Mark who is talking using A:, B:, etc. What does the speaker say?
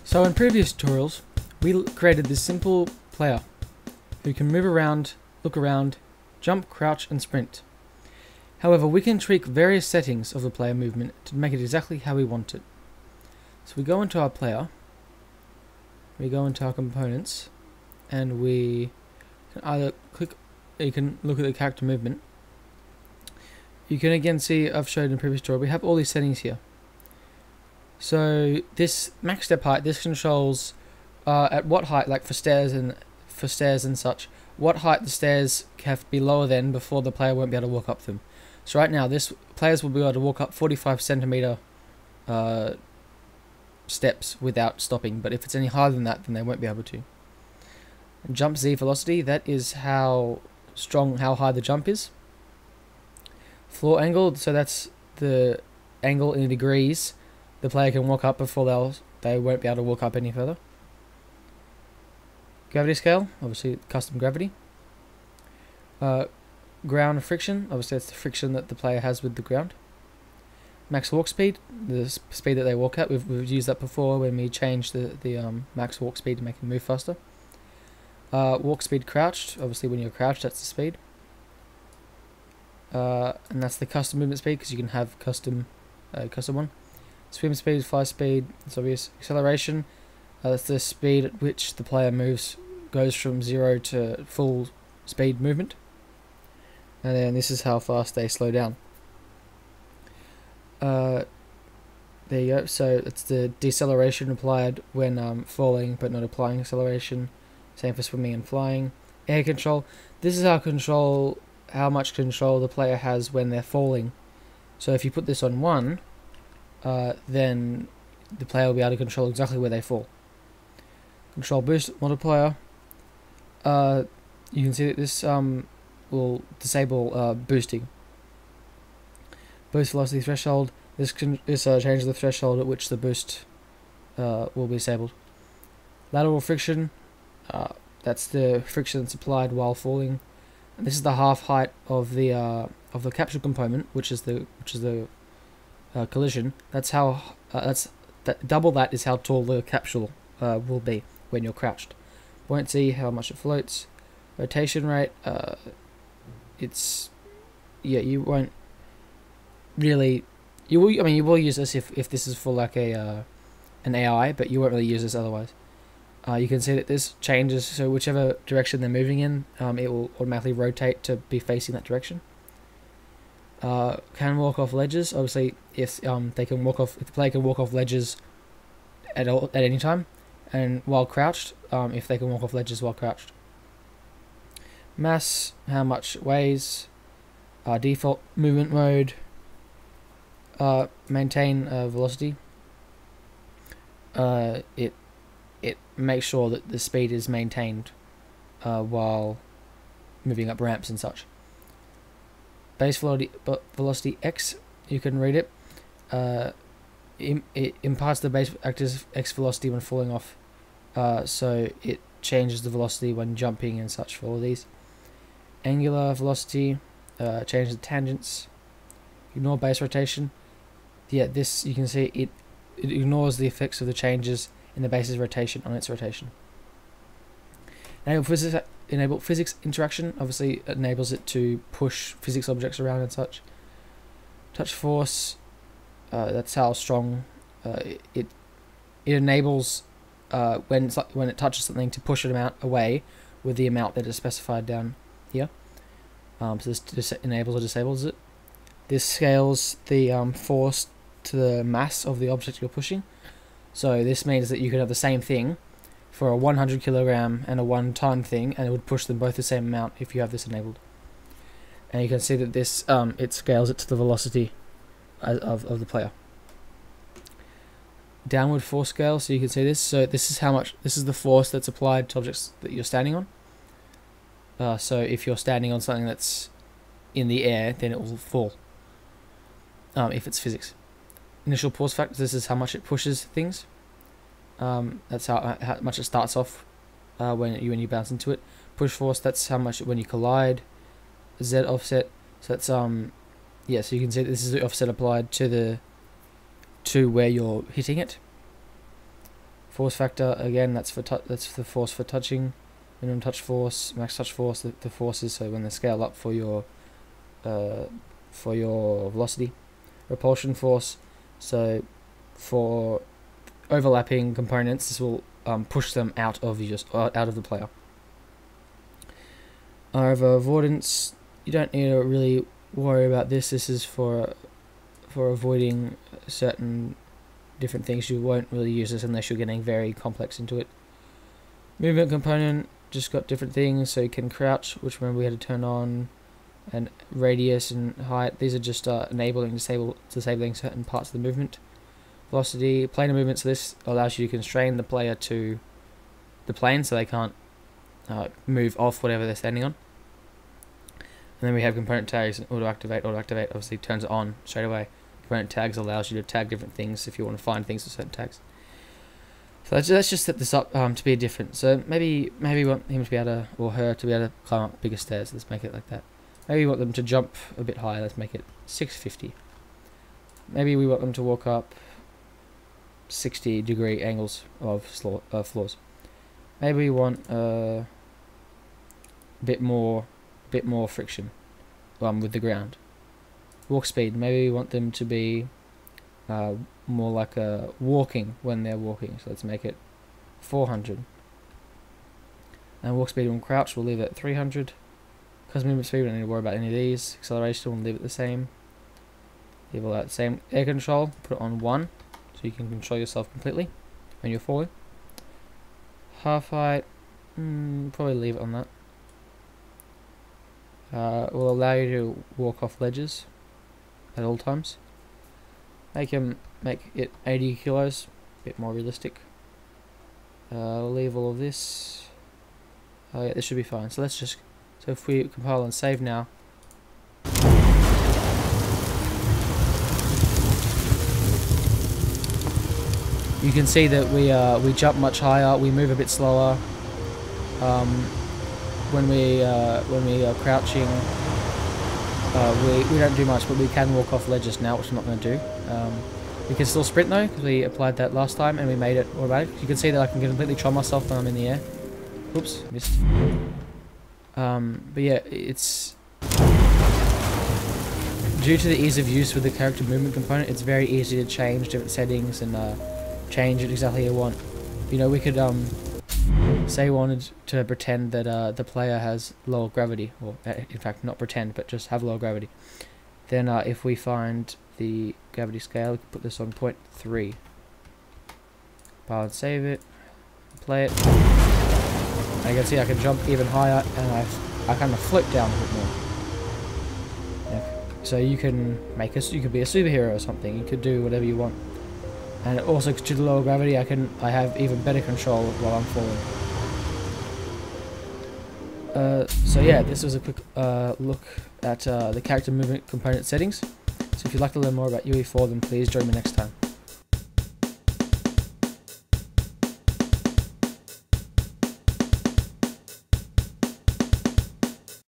A: So in previous tutorials, we created this simple player who can move around, look around, jump, crouch and sprint. However, we can tweak various settings of the player movement to make it exactly how we want it. So we go into our player, we go into our components, and we can either click, you can look at the character movement. You can again see, I've showed in the previous tutorial, we have all these settings here. So this max step height, this controls at what height, like for stairs and such, what height the stairs have to be lower than before the player won't be able to walk up them. So right now, players will be able to walk up 45 centimeter steps without stopping, but if it's any higher than that, then they won't be able to. Jump Z velocity, that is how high the jump is. Floor angle, so that's the angle in degrees the player can walk up before they won't be able to walk up any further. Gravity scale, obviously custom gravity. Ground friction, obviously that's the friction that the player has with the ground. Max walk speed, the speed that they walk at. We've used that before when we changed the max walk speed to make them move faster. Walk speed crouched, obviously when you're crouched that's the speed. And that's the custom movement speed, because you can have custom one. Swim speed, fly speed, it's obvious. Acceleration, that's the speed at which the player goes from 0 to full speed movement. And then this is how fast they slow down. There you go, so it's the deceleration applied when falling but not applying acceleration. Same for swimming and flying. Air control, this is how much control the player has when they're falling. So if you put this on 1, then the player will be able to control exactly where they fall. Control boost multiplier. You can see that this will disable boosting. Boost velocity threshold. This changes the threshold at which the boost will be disabled. Lateral friction. That's the friction that's applied while falling. And this is the half height of the capsule component, which is the collision. That's how double that is how tall the capsule will be when you're crouched. Buoyancy, how much it floats. Rotation rate. You won't really. You will use this if this is for like an AI, but you won't really use this otherwise. You can see that this changes, so whichever direction they're moving in, it will automatically rotate to be facing that direction. Can walk off ledges. Obviously, if the player can walk off ledges at any time, and while crouched, if they can walk off ledges while crouched. Mass, how much it weighs. Default movement mode. Maintain velocity. It makes sure that the speed is maintained while moving up ramps and such. Base velocity X, you can read it. It imparts the base X velocity when falling off, so it changes the velocity when jumping and such for all of these. Angular velocity, changes the tangents. Ignore base rotation. Yeah, this you can see it ignores the effects of the changes in the base's rotation on its rotation. Enable physics interaction, obviously enables it to push physics objects around and such. Touch force, that's how strong it enables when it touches something to push it away with the amount that is specified down here. So this enables or disables it. This scales the force to the mass of the object you're pushing. So this means that you could have the same thing for a 100 kilogram and a 1 ton thing, and it would push them both the same amount if you have this enabled. And you can see that this it scales it to the velocity of the player. Downward force scale, so you can see this. So this is the force that's applied to objects that you're standing on. So if you're standing on something that's in the air, then it will fall. If it's physics. Initial force factor, this is how much it pushes things. That's how much it starts off when you bounce into it. Push force, that's how much when you collide. Z offset, so that's yeah, so you can see this is the offset applied to where you're hitting it. Force factor, again, that's the force for touching. Minimum touch force, max touch force, the forces, so when they scale up for your velocity. Repulsion force, so for overlapping components, this will push them out of the player. However, avoidance, you don't need to really worry about this. This is for avoiding certain different things. You won't really use this unless you're getting very complex into it. Movement component, just got different things, so you can crouch, which remember we had to turn on, and radius and height. These are just disabling certain parts of the movement. Velocity, planar movements. So this allows you to constrain the player to the plane, so they can't move off whatever they're standing on. And then we have component tags and auto activate. Auto activate obviously turns it on straight away. Component tags allows you to tag different things if you want to find things with certain tags. So let's just set this up to be different. So maybe we want him to be able to, or her to be able to climb up bigger stairs. Let's make it like that. Maybe we want them to jump a bit higher. Let's make it 650. Maybe we want them to walk up 60-degree angles of floors. Maybe we want a bit more friction with the ground. Walk speed. Maybe we want them to be more like walking when they're walking. So let's make it 400. And walk speed and crouch, we'll leave it at 300. Because movement speed, we don't need to worry about any of these. Acceleration, we'll leave it the same. Leave all that same. Air control, put it on 1, so you can control yourself completely when you're falling. Half height, probably leave it on that. Will allow you to walk off ledges at all times. Make it 80 kilos, a bit more realistic. We'll leave all of this. Oh yeah, this should be fine. So let's just, so if we compile and save now. You can see that we jump much higher, we move a bit slower. When we are crouching, we don't do much, but we can walk off ledges now, which I'm not going to do. We can still sprint though, because we applied that last time and we made it automatic. You can see that I can completely control myself when I'm in the air. Oops, missed. But yeah, it's due to the ease of use with the character movement component. It's very easy to change different settings and change it exactly how you want. You know, we could say we wanted to pretend that the player has lower gravity, or in fact not pretend, but just have lower gravity. Then if we find the gravity scale, we can put this on 0.3. Power and save it, play it. And you can see I can jump even higher, and I kind of float down a bit more. Yeah. So you can you could be a superhero or something. You could do whatever you want. And also, due to the lower gravity, I have even better control while I'm falling. So yeah, this was a quick look at the character movement component settings. So if you'd like to learn more about UE4, then please join me next time.